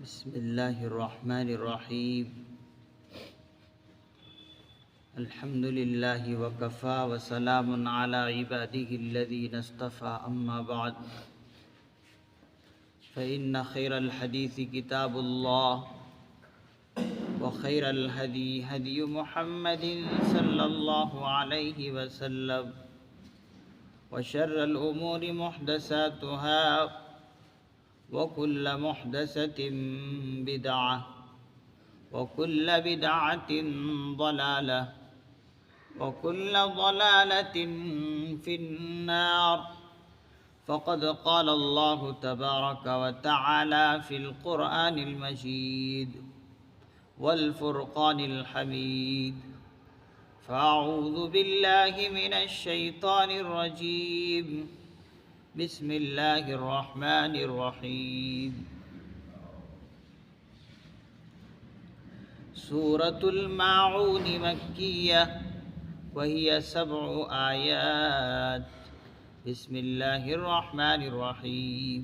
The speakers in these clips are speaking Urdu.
بسم اللہ الرحمن الرحیم الحمد للہ وکفا وسلام علی عباده الذین اصطفى اما بعد فإن خیر الحدیث کتاب اللہ وخیر الہدی ہدی محمد صلی اللہ علیہ وسلم وشر الامور محدثاتها وكل محدثة بدعة وكل بدعة ضلالة وكل ضلالة في النار فقد قال الله تبارك وتعالى في القرآن المجيد والفرقان الحميد فأعوذ بالله من الشيطان الرجيم بسم اللہ الرحمن الرحیم سورة الماعون مکیہ وہی 7 آیات بسم اللہ الرحمن الرحیم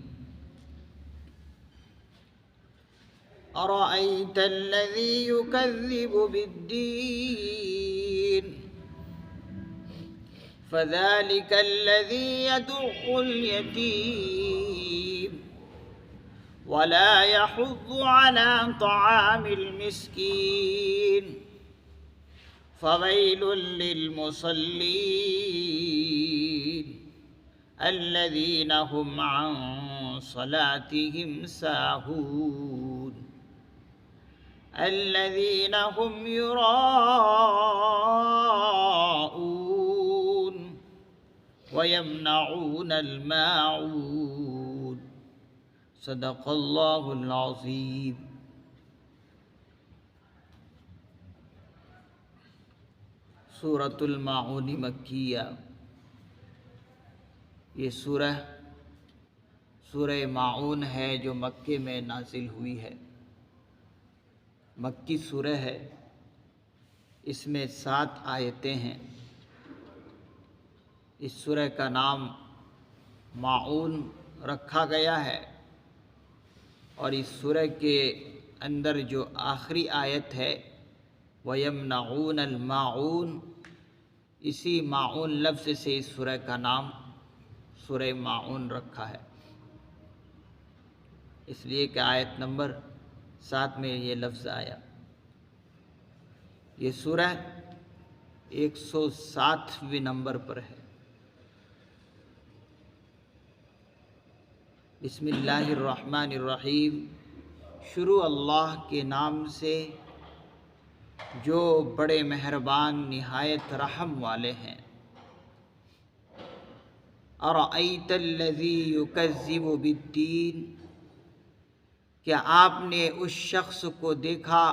أرأيت الذي يكذب بالدين فذلك الذي يدع اليتيم ولا يحض على طعام المسكين فويل للمصلين الذين هم عن صلاتهم ساهون الذين هم يراءون وَيَمْنَعُونَ الْمَاعُونَ صدق اللہ العظیم۔ سورۃ الماعون مکیہ، یہ سورہ ماعون ہے جو مکے میں نازل ہوئی ہے، مکی سورہ ہے، اس میں 7 آیتیں ہیں۔ اس سورہ کا نام ماعون رکھا گیا ہے، اور اس سورہ کے اندر جو آخری آیت ہے وَيَمْنَعُونَ الْمَاعُونَ، اسی ماعون لفظ سے اس سورہ کا نام سورہ ماعون رکھا ہے، اس لیے کہ آیت نمبر 7 میں یہ لفظ آیا۔ یہ سورہ 107ویں نمبر پر ہے۔ بسم اللہ الرحمن الرحیم، شروع اللہ کے نام سے جو بڑے مہربان نہایت رحم والے ہیں۔ ارأیت الذی یکذب بالدین، کیا آپ نے اس شخص کو دیکھا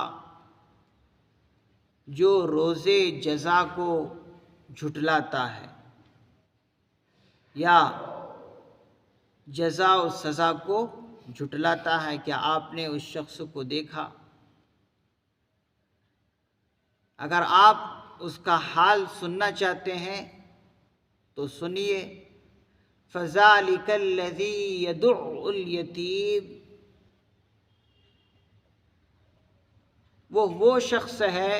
جو روز جزا کو جھٹلاتا ہے، یا جزا و سزا کو جھٹلاتا ہے؟ کیا آپ نے اس شخص کو دیکھا؟ اگر آپ اس کا حال سننا چاہتے ہیں تو سنیے۔ فَذَلِكَ الَّذِي يَدُعُّ الْيَتِيمَ، وہ شخص ہے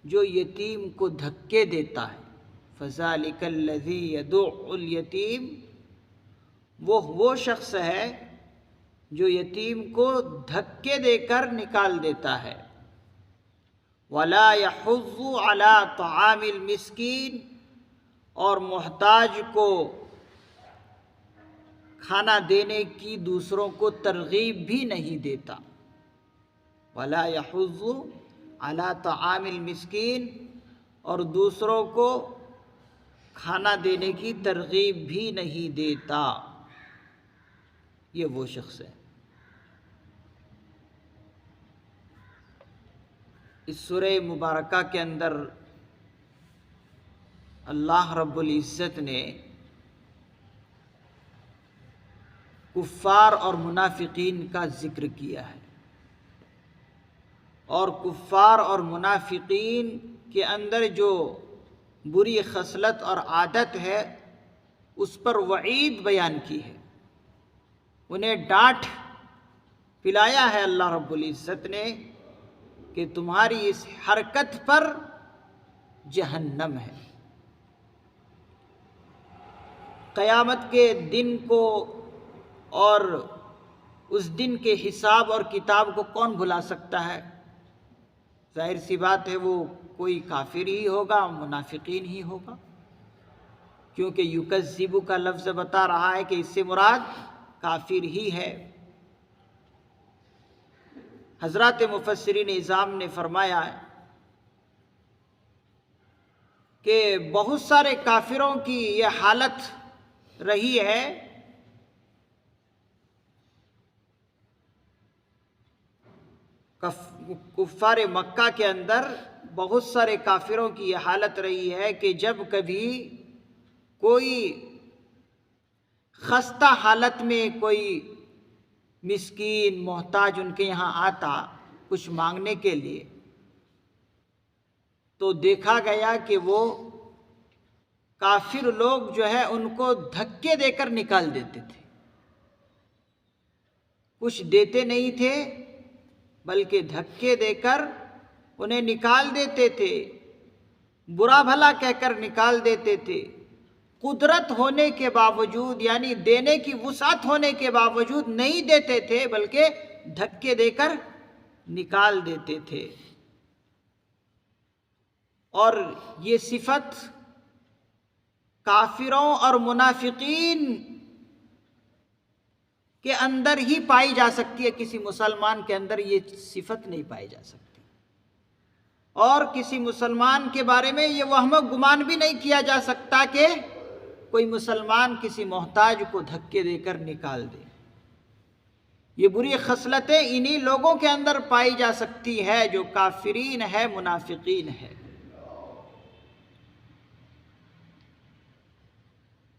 جو یتیم کو دھکے دیتا ہے۔ فَذَلِكَ الَّذِي يَدُعُّ الْيَتِيمَ، وہ شخص ہے جو یتیم کو دھکے دے کر نکال دیتا ہے۔ وَلَا يَحُضُّ عَلَى طَعَامِ الْمِسْكِينِ، اور محتاج کو کھانا دینے کی دوسروں کو ترغیب بھی نہیں دیتا۔ وَلَا يَحُضُّ عَلَى طَعَامِ الْمِسْكِينِ، اور دوسروں کو کھانا دینے کی ترغیب بھی نہیں دیتا۔ یہ وہ شخص ہے۔ اس سورہ مبارکہ کے اندر اللہ رب العزت نے کفار اور منافقین کا ذکر کیا ہے، اور کفار اور منافقین کے اندر جو بری خصلت اور عادت ہے اس پر وعید بیان کی ہے، انہیں ڈانٹ پلایا ہے اللہ رب العزت نے کہ تمہاری اس حرکت پر جہنم ہے۔ قیامت کے دن کو اور اس دن کے حساب اور کتاب کو کون بھلا سکتا ہے؟ ظاہر سی بات ہے وہ کوئی کافر ہی ہوگا، منافقین ہی ہوگا، کیونکہ یکذب کا لفظ بتا رہا ہے کہ اس سے مراد کافر ہی ہے۔ حضرات مفسرین اعظام نے فرمایا کہ بہت سارے کافروں کی یہ حالت رہی ہے کفار مکہ کے اندر بہت سارے کافروں کی یہ حالت رہی ہے کہ جب کبھی کوئی خستہ حالت میں کوئی مسکین محتاج ان کے یہاں آتا کچھ مانگنے کے لیے، تو دیکھا گیا کہ وہ کافر لوگ جو ہے ان کو دھکے دے کر نکال دیتے تھے، کچھ دیتے نہیں تھے بلکہ دھکے دے کر انہیں نکال دیتے تھے، برا بھلا کہہ کر نکال دیتے تھے، قدرت ہونے کے باوجود، یعنی دینے کی وسعت ہونے کے باوجود نہیں دیتے تھے بلکہ دھکے دے کر نکال دیتے تھے۔ اور یہ صفت کافروں اور منافقین کے اندر ہی پائی جا سکتی ہے، کسی مسلمان کے اندر یہ صفت نہیں پائی جا سکتی، اور کسی مسلمان کے بارے میں یہ وہم و گمان بھی نہیں کیا جا سکتا کہ کوئی مسلمان کسی محتاج کو دھکے دے کر نکال دے۔ یہ بری خصلتیں انہی لوگوں کے اندر پائی جا سکتی ہے جو کافرین ہے، منافقین ہے۔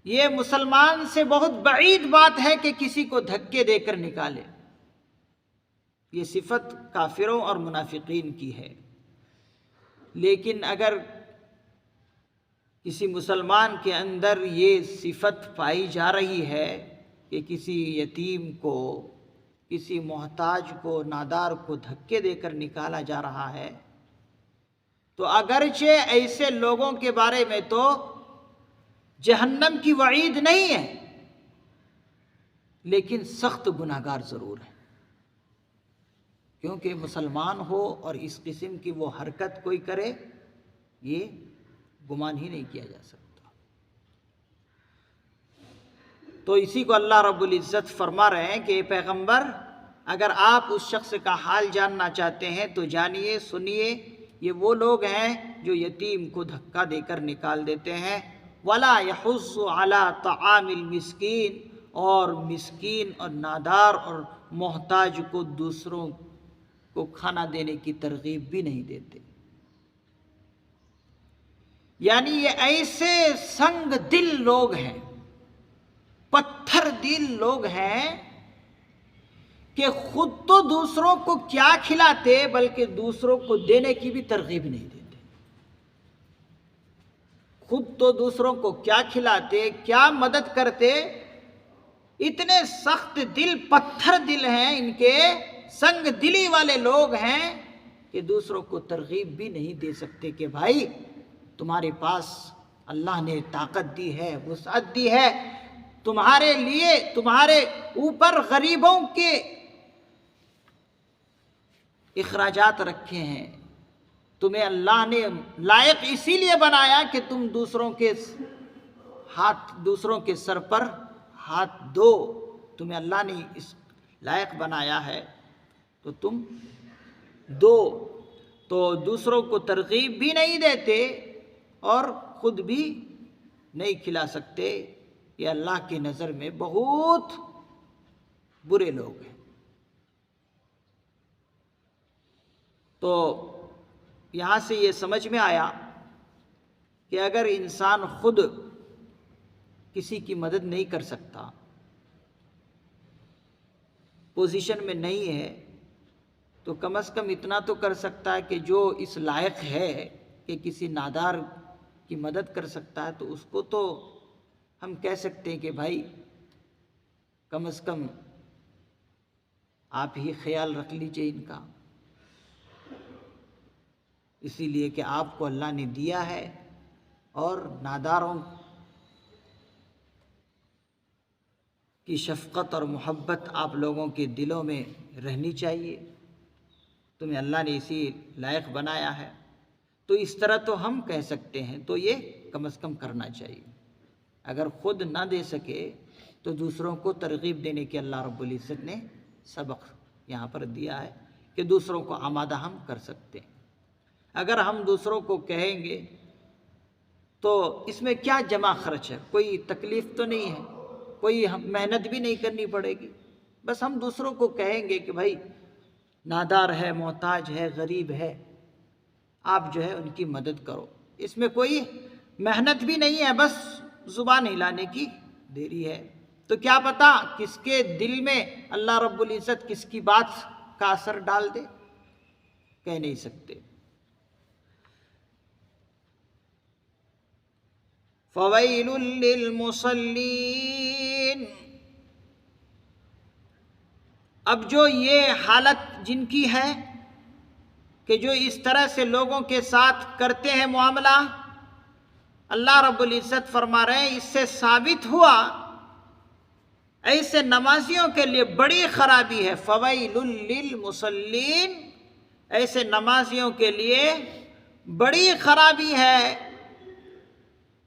یہ مسلمان سے بہت بعید بات ہے کہ کسی کو دھکے دے کر نکالے، یہ صفت کافروں اور منافقین کی ہے۔ لیکن اگر کسی مسلمان کے اندر یہ صفت پائی جا رہی ہے کہ کسی یتیم کو، کسی محتاج کو، نادار کو دھکے دے کر نکالا جا رہا ہے، تو اگرچہ ایسے لوگوں کے بارے میں تو جہنم کی وعید نہیں ہے، لیکن سخت گناہگار ضرور ہے، کیونکہ مسلمان ہو اور اس قسم کی وہ حرکت کوئی کرے، یہ گمان ہی نہیں کیا جا سکتا۔ تو اسی کو اللہ رب العزت فرما رہے ہیں کہ اے پیغمبر، اگر آپ اس شخص کا حال جاننا چاہتے ہیں تو جانیے، سنیے، یہ وہ لوگ ہیں جو یتیم کو دھکا دے کر نکال دیتے ہیں۔ وَلَا يَحُضُّ عَلَىٰ طَعَامِ الْمِسْكِينِ، اور مسکین اور نادار اور محتاج کو دوسروں کو کھانا دینے کی ترغیب بھی نہیں دیتے۔ یعنی یہ ایسے سنگ دل لوگ ہیں، پتھر دل لوگ ہیں کہ خود تو دوسروں کو کیا کھلاتے بلکہ دوسروں کو دینے کی بھی ترغیب نہیں دیتے۔ خود تو دوسروں کو کیا کھلاتے، کیا مدد کرتے، اتنے سخت دل، پتھر دل ہیں ان کے، سنگ دلی والے لوگ ہیں کہ دوسروں کو ترغیب بھی نہیں دے سکتے کہ بھائی تمہارے پاس اللہ نے طاقت دی ہے، وسعت دی ہے، تمہارے لیے، تمہارے اوپر غریبوں کے اخراجات رکھے ہیں، تمہیں اللہ نے لائق اسی لیے بنایا کہ تم دوسروں کے سر پر ہاتھ دو، تمہیں اللہ نے اس لائق بنایا ہے تو تم دو۔ تو دوسروں کو ترغیب بھی نہیں دیتے اور خود بھی نہیں کھلا سکتے، یہ اللہ کی نظر میں بہت برے لوگ ہیں۔ تو یہاں سے یہ سمجھ میں آیا کہ اگر انسان خود کسی کی مدد نہیں کر سکتا، پوزیشن میں نہیں ہے، تو کم از کم اتنا تو کر سکتا ہے کہ جو اس لائق ہے کہ کسی نادار کی مدد کر سکتا ہے تو اس کو تو ہم کہہ سکتے ہیں کہ بھائی کم از کم آپ ہی خیال رکھ لیجئے ان کا، اسی لیے کہ آپ کو اللہ نے دیا ہے اور ناداروں کی شفقت اور محبت آپ لوگوں کے دلوں میں رہنی چاہیے، تمہیں اللہ نے اسی لائق بنایا ہے، تو اس طرح تو ہم کہہ سکتے ہیں، تو یہ کم از کم کرنا چاہیے۔ اگر خود نہ دے سکے تو دوسروں کو ترغیب دینے کی اللہ رب العزت نے سبق یہاں پر دیا ہے کہ دوسروں کو آمادہ ہم کر سکتے ہیں۔ اگر ہم دوسروں کو کہیں گے تو اس میں کیا جمع خرچ ہے، کوئی تکلیف تو نہیں ہے، کوئی محنت بھی نہیں کرنی پڑے گی، بس ہم دوسروں کو کہیں گے کہ بھائی نادار ہے، محتاج ہے، غریب ہے، آپ جو ہے ان کی مدد کرو، اس میں کوئی محنت بھی نہیں ہے، بس زبان ہلانے کی دیری ہے۔ تو کیا پتہ کس کے دل میں اللہ رب العزت کس کی بات کا اثر ڈال دے، کہہ نہیں سکتے۔ فویل للمصلین، اب جو یہ حالت جن کی ہے کہ جو اس طرح سے لوگوں کے ساتھ کرتے ہیں معاملہ، اللہ رب العزت فرما رہے ہیں اس سے ثابت ہوا ایسے نمازیوں کے لیے بڑی خرابی ہے۔ فویل للمصلین، ایسے نمازیوں کے لیے بڑی خرابی ہے،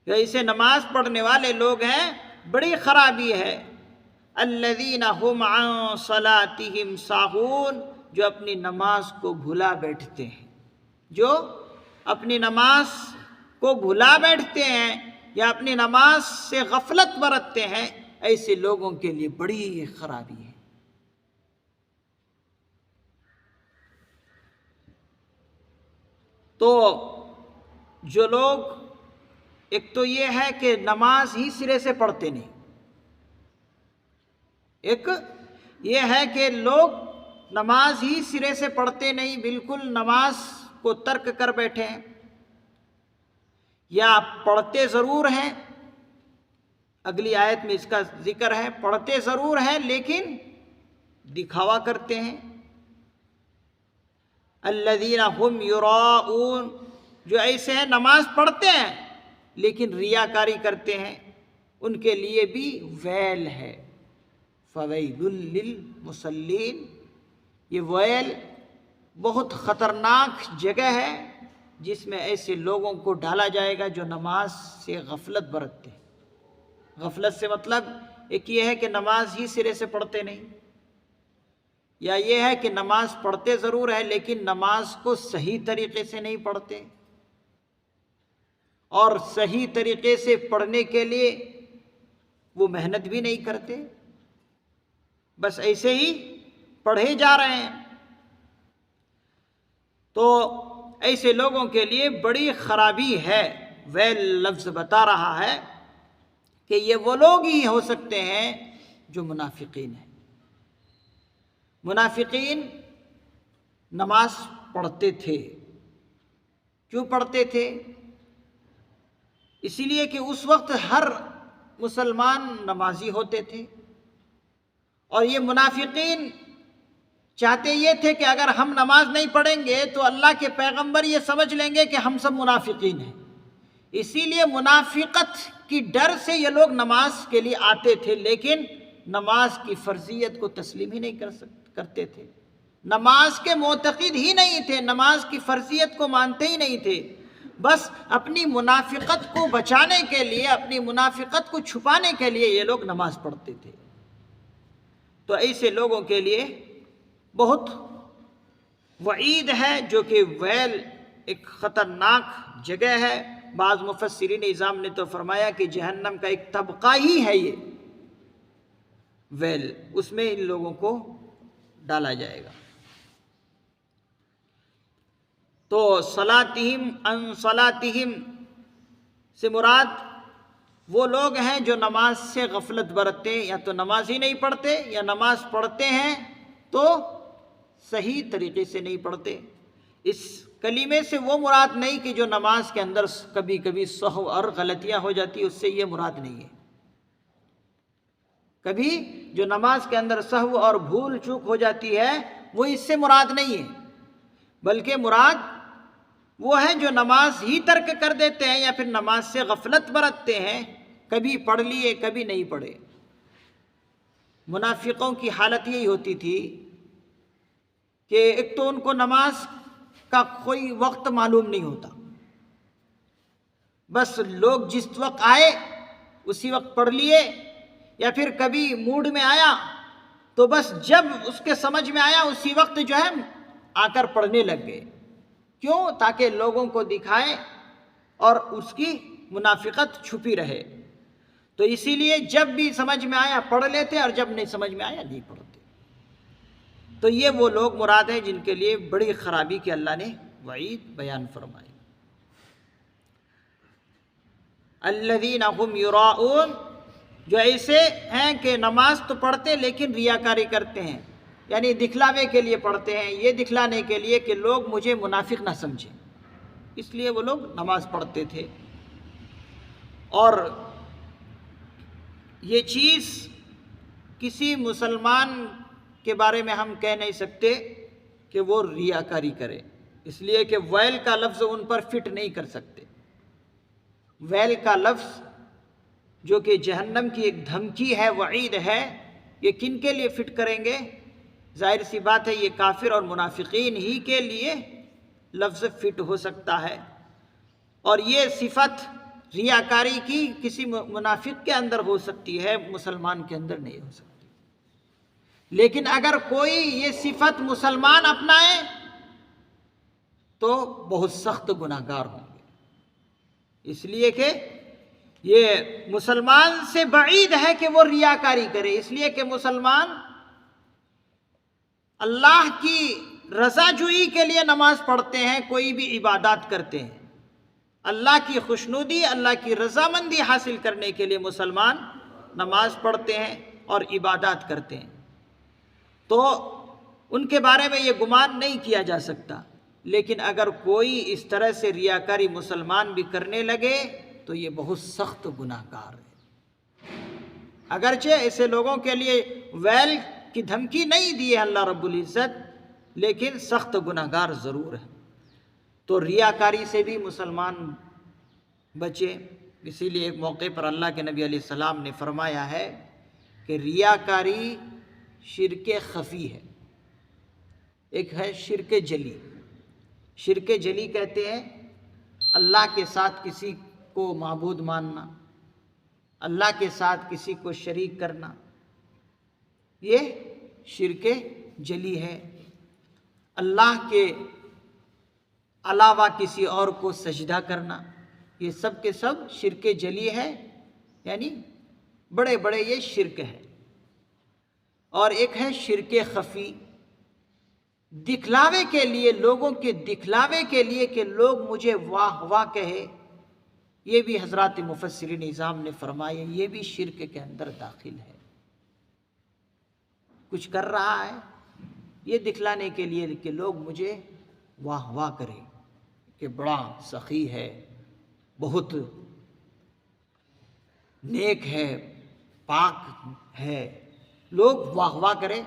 ایسے نماز پڑھنے والے لوگ ہیں، بڑی خرابی ہے۔ الذین هم عن صلاتهم ساہون، جو اپنی نماز کو بھلا بیٹھتے ہیں، جو اپنی نماز کو بھلا بیٹھتے ہیں یا اپنی نماز سے غفلت برتتے ہیں، ایسے لوگوں کے لیے بڑی خرابی ہے۔ تو جو لوگ، ایک تو یہ ہے کہ نماز ہی سرے سے پڑھتے نہیں، ایک یہ ہے کہ لوگ نماز ہی سرے سے پڑھتے نہیں، بالکل نماز کو ترک کر بیٹھے ہیں، یا پڑھتے ضرور ہیں، اگلی آیت میں اس کا ذکر ہے، پڑھتے ضرور ہیں لیکن دکھاوا کرتے ہیں۔ الذین هم یراؤون، جو ایسے ہیں نماز پڑھتے ہیں لیکن ریاکاری کرتے ہیں، ان کے لیے بھی ویل ہے۔ فویل للمصلین، یہ ویل بہت خطرناک جگہ ہے جس میں ایسے لوگوں کو ڈالا جائے گا جو نماز سے غفلت برتتے ہیں۔ غفلت سے مطلب ایک یہ ہے کہ نماز ہی سرے سے پڑھتے نہیں، یا یہ ہے کہ نماز پڑھتے ضرور ہے لیکن نماز کو صحیح طریقے سے نہیں پڑھتے، اور صحیح طریقے سے پڑھنے کے لیے وہ محنت بھی نہیں کرتے، بس ایسے ہی پڑھے جا رہے ہیں۔ تو ایسے لوگوں کے لیے بڑی خرابی ہے۔ ویل لفظ بتا رہا ہے کہ یہ وہ لوگ ہی ہو سکتے ہیں جو منافقین ہیں۔ منافقین نماز پڑھتے تھے، کیوں پڑھتے تھے؟ اسی لیے کہ اس وقت ہر مسلمان نمازی ہوتے تھے، اور یہ منافقین چاہتے یہ تھے کہ اگر ہم نماز نہیں پڑھیں گے تو اللہ کے پیغمبر یہ سمجھ لیں گے کہ ہم سب منافقین ہیں، اسی لیے منافقت کی ڈر سے یہ لوگ نماز کے لیے آتے تھے، لیکن نماز کی فرضیت کو تسلیم ہی نہیں کرتے تھے، نماز کے معتقد ہی نہیں تھے، نماز کی فرضیت کو مانتے ہی نہیں تھے، بس اپنی منافقت کو بچانے کے لیے، اپنی منافقت کو چھپانے کے لیے یہ لوگ نماز پڑھتے تھے۔ تو ایسے لوگوں کے لیے بہت وعید ہے، جو کہ ویل ایک خطرناک جگہ ہے۔ بعض مفسرین اعظام نے تو فرمایا کہ جہنم کا ایک طبقہ ہی ہے یہ ویل، اس میں ان لوگوں کو ڈالا جائے گا۔ تو صلاتہم عن صلاتہم سے مراد وہ لوگ ہیں جو نماز سے غفلت برتتے ہیں، یا تو نماز ہی نہیں پڑھتے، یا نماز پڑھتے ہیں تو صحیح طریقے سے نہیں پڑھتے۔ اس کلمے سے وہ مراد نہیں کہ جو نماز کے اندر کبھی کبھی سہو اور غلطیاں ہو جاتی، اس سے یہ مراد نہیں ہے۔ کبھی جو نماز کے اندر سہو اور بھول چوک ہو جاتی ہے وہ اس سے مراد نہیں ہے، بلکہ مراد وہ ہے جو نماز ہی ترک کر دیتے ہیں یا پھر نماز سے غفلت برتتے ہیں، کبھی پڑھ لیے کبھی نہیں پڑھے۔ منافقوں کی حالت یہی ہوتی تھی کہ ایک تو ان کو نماز کا کوئی وقت معلوم نہیں ہوتا، بس لوگ جس وقت آئے اسی وقت پڑھ لیے، یا پھر کبھی موڈ میں آیا تو بس جب اس کے سمجھ میں آیا اسی وقت جو ہے آ کر پڑھنے لگ گئے۔ کیوں؟ تاکہ لوگوں کو دکھائے اور اس کی منافقت چھپی رہے۔ تو اسی لیے جب بھی سمجھ میں آیا پڑھ لیتے اور جب نہیں سمجھ میں آیا نہیں پڑھتے۔ تو یہ وہ لوگ مراد ہیں جن کے لیے بڑی خرابی کی اللہ نے وعید بیان فرمائی۔ الذین هم یراؤون، جو ایسے ہیں کہ نماز تو پڑھتے لیکن ریاکاری کرتے ہیں، یعنی دکھلاوے کے لیے پڑھتے ہیں، یہ دکھلانے کے لیے کہ لوگ مجھے منافق نہ سمجھیں، اس لیے وہ لوگ نماز پڑھتے تھے۔ اور یہ چیز کسی مسلمان کے بارے میں ہم کہہ نہیں سکتے کہ وہ ریاکاری کرے، اس لیے کہ ویل کا لفظ ان پر فٹ نہیں کر سکتے۔ ویل کا لفظ جو کہ جہنم کی ایک دھمکی ہے، وعید ہے، یہ کن کے لیے فٹ کریں گے؟ ظاہر سی بات ہے یہ کافر اور منافقین ہی کے لیے لفظ فٹ ہو سکتا ہے، اور یہ صفت ریاکاری کی کسی منافق کے اندر ہو سکتی ہے، مسلمان کے اندر نہیں ہو سکتی۔ لیکن اگر کوئی یہ صفت مسلمان اپنائے تو بہت سخت گناہگار ہوں گے، اس لیے کہ یہ مسلمان سے بعید ہے کہ وہ ریاکاری کرے، اس لیے کہ مسلمان اللہ کی رضا جوئی کے لیے نماز پڑھتے ہیں، کوئی بھی عبادات کرتے ہیں، اللہ کی خوشنودی، اللہ کی رضامندی حاصل کرنے کے لیے مسلمان نماز پڑھتے ہیں اور عبادات کرتے ہیں، تو ان کے بارے میں یہ گمان نہیں کیا جا سکتا۔ لیکن اگر کوئی اس طرح سے ریاکاری مسلمان بھی کرنے لگے تو یہ بہت سخت گناہگار ہے۔ اگرچہ ایسے لوگوں کے لیے ویل کی دھمکی نہیں دی ہے اللہ رب العزت، لیکن سخت گناہگار ضرور ہے۔ تو ریاکاری سے بھی مسلمان بچے، اسی لیے ایک موقع پر اللہ کے نبی علیہ السلام نے فرمایا ہے کہ ریاکاری شرک خفی ہے، ایک ہے شرک جلی۔ شرک جلی کہتے ہیں اللہ کے ساتھ کسی کو معبود ماننا، اللہ کے ساتھ کسی کو شریک کرنا، یہ شرک جلی ہے۔ اللہ کے علاوہ کسی اور کو سجدہ کرنا، یہ سب کے سب شرک جلی ہے، یعنی بڑے بڑے یہ شرک ہے۔ اور ایک ہے شرک خفی، دکھلاوے کے لیے، لوگوں کے دکھلاوے کے لیے کہ لوگ مجھے واہ واہ کہے، یہ بھی حضرات مفسرین نظام نے فرمایا یہ بھی شرک کے اندر داخل ہے۔ کچھ کر رہا ہے یہ دکھلانے کے لیے کہ لوگ مجھے واہ واہ کریں کہ بڑا سخی ہے، بہت نیک ہے، پاک ہے، لوگ واہ واہ کریں،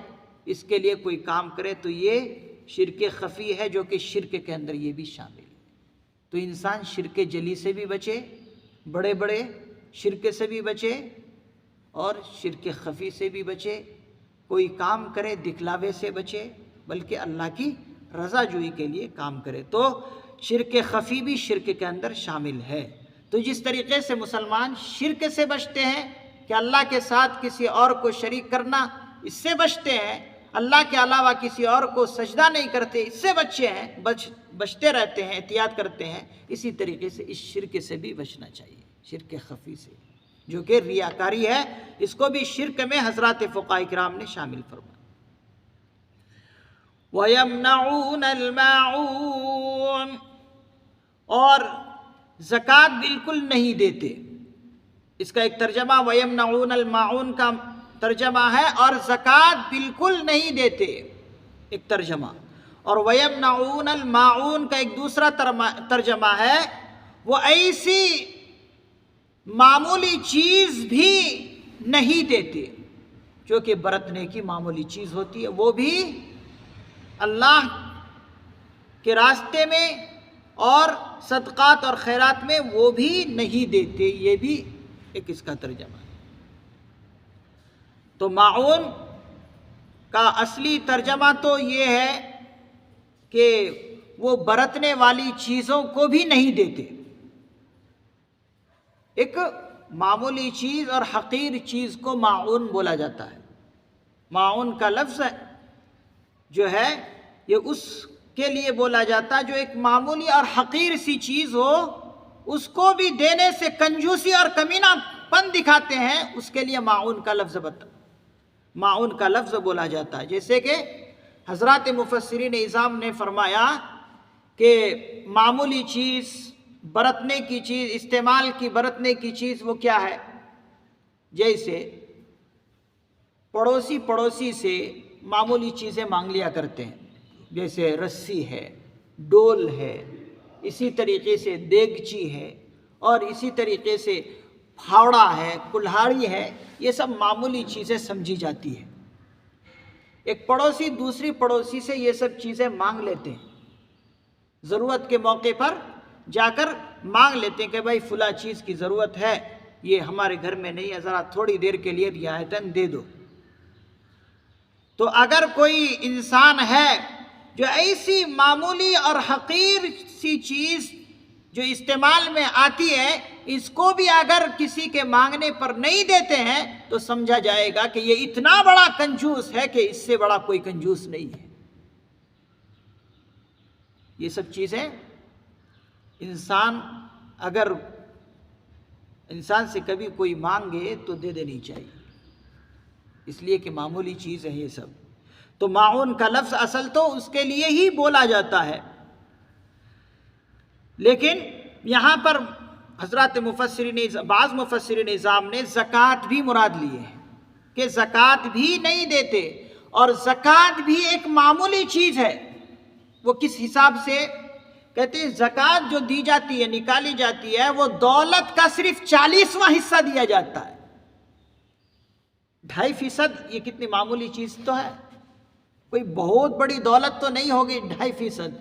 اس کے لیے کوئی کام کرے، تو یہ شرک خفی ہے جو کہ شرک کے اندر یہ بھی شامل ہے۔ تو انسان شرک جلی سے بھی بچے، بڑے بڑے شرک سے بھی بچے اور شرک خفی سے بھی بچے، کوئی کام کرے دکھلاوے سے بچے، بلکہ اللہ کی رضا جوئی کے لیے کام کرے۔ تو شرک خفی بھی شرک کے اندر شامل ہے۔ تو جس طریقے سے مسلمان شرک سے بچتے ہیں کہ اللہ کے ساتھ کسی اور کو شریک کرنا، اس سے بچتے ہیں، اللہ کے علاوہ کسی اور کو سجدہ نہیں کرتے، اس سے بچتے رہتے ہیں، احتیاط کرتے ہیں، اسی طریقے سے اس شرک سے بھی بچنا چاہیے، شرک خفی سے جو کہ ریاکاری ہے، اس کو بھی شرک میں حضرات فقہاء کرام نے شامل فرمایا۔ وَيَمْنَعُونَ الْمَاعُونَ، اور زکوٰۃ بالکل نہیں دیتے۔ اس کا ایک ترجمہ وَيَمْنَعُونَ الْمَاعُونَ کا ترجمہ ہے، اور زکوٰۃ بالکل نہیں دیتے، ایک ترجمہ۔ اور وَيَمْنَعُونَ الْمَاعُونَ کا ایک دوسرا ترجمہ ہے وہ ایسی معمولی چیز بھی نہیں دیتے جو کہ برتنے کی معمولی چیز ہوتی ہے، وہ بھی اللہ کے راستے میں اور صدقات اور خیرات میں وہ بھی نہیں دیتے۔ یہ بھی ایک اس کا ترجمہ ہے۔ تو معاون کا اصلی ترجمہ تو یہ ہے کہ وہ برتنے والی چیزوں کو بھی نہیں دیتے۔ ایک معمولی چیز اور حقیر چیز کو معاون بولا جاتا ہے۔ معاون کا لفظ جو ہے یہ اس کے لیے بولا جاتا ہے جو ایک معمولی اور حقیر سی چیز ہو، اس کو بھی دینے سے کنجوسی اور کمینہ پن دکھاتے ہیں، اس کے لیے معاون کا لفظ بولا جاتا ہے۔ جیسے کہ حضرات مفسرین اعظام نے فرمایا کہ معمولی چیز، برتنے کی چیز، استعمال کی برتنے کی چیز وہ کیا ہے؟ جیسے پڑوسی سے معمولی چیزیں مانگ لیا کرتے ہیں، جیسے رسی ہے، ڈول ہے، اسی طریقے سے دیگچی ہے، اور اسی طریقے سے پھاوڑا ہے، کلہاڑی ہے، یہ سب معمولی چیزیں سمجھی جاتی ہے۔ ایک پڑوسی دوسری پڑوسی سے یہ سب چیزیں مانگ لیتے ہیں، ضرورت کے موقع پر جا کر مانگ لیتے ہیں کہ بھائی فلاں چیز کی ضرورت ہے، یہ ہمارے گھر میں نہیں ہے، ذرا تھوڑی دیر کے لیے رعایتاً دے دو۔ تو اگر کوئی انسان ہے جو ایسی معمولی اور حقیر سی چیز جو استعمال میں آتی ہے، اس کو بھی اگر کسی کے مانگنے پر نہیں دیتے ہیں تو سمجھا جائے گا کہ یہ اتنا بڑا کنجوس ہے کہ اس سے بڑا کوئی کنجوس نہیں ہے۔ یہ سب چیزیں انسان سے کبھی کوئی مانگے تو دے دینی چاہیے، اس لیے کہ معمولی چیز ہے یہ سب۔ تو معاون کا لفظ اصل تو اس کے لیے ہی بولا جاتا ہے، لیکن یہاں پر حضرات بعض مفسرین نظام نے زکوٰۃ بھی مراد لیے ہیں کہ زکوٰۃ بھی نہیں دیتے، اور زکوٰۃ بھی ایک معمولی چیز ہے۔ وہ کس حساب سے کہتے ہیں؟ زکوٰۃ جو دی جاتی ہے، نکالی جاتی ہے، وہ دولت کا صرف 40واں حصہ دیا جاتا ہے۔ 2.5% یہ کتنی معمولی چیز تو ہے، کوئی بہت بڑی دولت تو نہیں ہوگی 2.5%۔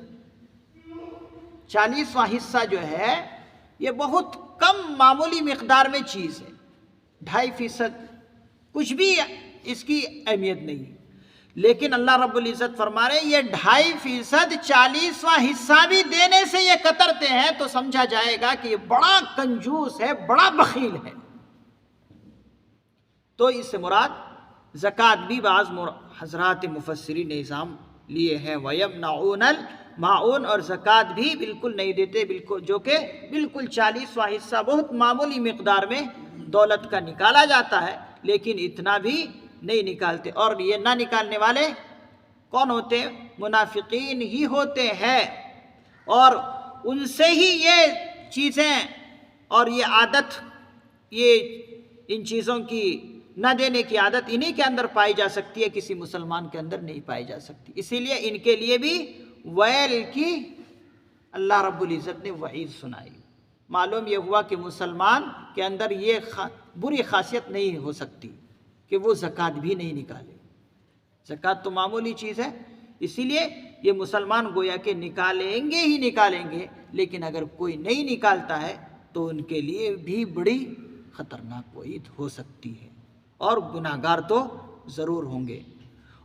40واں حصہ جو ہے یہ بہت کم معمولی مقدار میں چیز ہے۔ 2.5% کچھ بھی اس کی اہمیت نہیں، لیکن اللہ رب العزت فرما رہے ہیں یہ 2.5% 40واں حصہ بھی دینے سے یہ کترتے ہیں، تو سمجھا جائے گا کہ یہ بڑا کنجوس ہے، بڑا بخیل ہے۔ تو اس سے مراد زکوٰۃ بھی بعض حضرات مفسرین نظام لیے ہیں۔ وَيَمْنَعُونَ الْمَاعُونَ، اور زکوٰۃ بھی بالکل نہیں دیتے، بالکل جو کہ بالکل 40واں حصہ بہت معمولی مقدار میں دولت کا نکالا جاتا ہے، لیکن اتنا بھی نہیں نکالتے۔ اور یہ نہ نکالنے والے کون ہوتے ہیں؟ منافقین ہی ہوتے ہیں، اور ان سے ہی یہ چیزیں اور یہ عادت، یہ ان چیزوں کی نہ دینے کی عادت انہی کے اندر پائی جا سکتی ہے، کسی مسلمان کے اندر نہیں پائی جا سکتی۔ اسی لیے ان کے لیے بھی ویل کی اللہ رب العزت نے وعید سنائی۔ معلوم یہ ہوا کہ مسلمان کے اندر یہ بری خاصیت نہیں ہو سکتی کہ وہ زکوٰۃ بھی نہیں نکالے۔ زکوٰۃ تو معمولی چیز ہے، اسی لیے یہ مسلمان گویا کہ نکالیں گے ہی نکالیں گے، لیکن اگر کوئی نہیں نکالتا ہے تو ان کے لیے بھی بڑی خطرناک وعید ہو سکتی ہے، اور گناہگار تو ضرور ہوں گے۔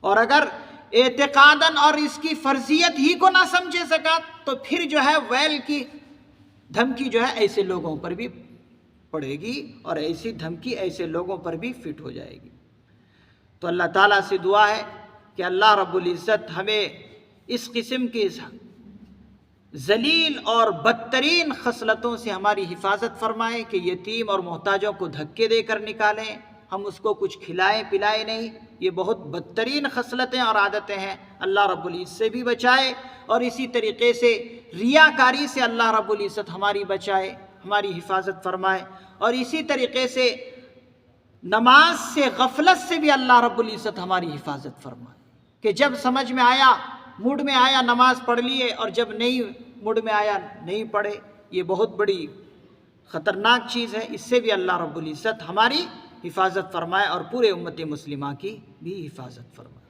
اور اگر اعتقاداً اور اس کی فرضیت ہی کو نہ سمجھے سکا تو پھر جو ہے ویل کی دھمکی جو ہے ایسے لوگوں پر بھی پڑے گی، اور ایسی دھمکی ایسے لوگوں پر بھی فٹ ہو جائے گی۔ تو اللہ تعالیٰ سے دعا ہے کہ اللہ رب العزت ہمیں اس قسم کی ذلیل اور بدترین خصلتوں سے ہماری حفاظت فرمائے کہ یتیم اور محتاجوں کو دھکے دے کر نکالیں، ہم اس کو کچھ کھلائیں پلائیں نہیں، یہ بہت بدترین خصلتیں اور عادتیں ہیں۔ اللہ رب العزت سے بھی بچائے، اور اسی طریقے سے ریاکاری سے اللہ رب العزت ہماری بچائے، ہماری حفاظت فرمائے، اور اسی طریقے سے نماز سے غفلت سے بھی اللہ رب العزت ہماری حفاظت فرمائے کہ جب سمجھ میں آیا، موڈ میں آیا نماز پڑھ لیے، اور جب نہیں موڈ میں آیا نہیں پڑھے۔ یہ بہت بڑی خطرناک چیز ہے، اس سے بھی اللہ رب العزت ہماری حفاظت فرمائے اور پورے امت مسلمہ کی بھی حفاظت فرمائے۔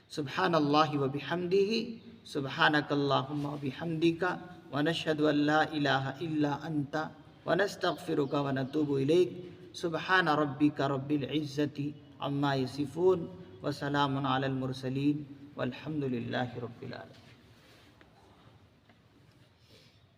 سبحان اللہ و بحمدہ، سبحانک اللہم و بحمدک، ونشہد ان لا الہ الا انت، ونستغفرک ونتوب الیک۔ سبحان ربک رب العزت عما یصفون، وسلام علی المرسلین، والحمد للہ رب العالمین۔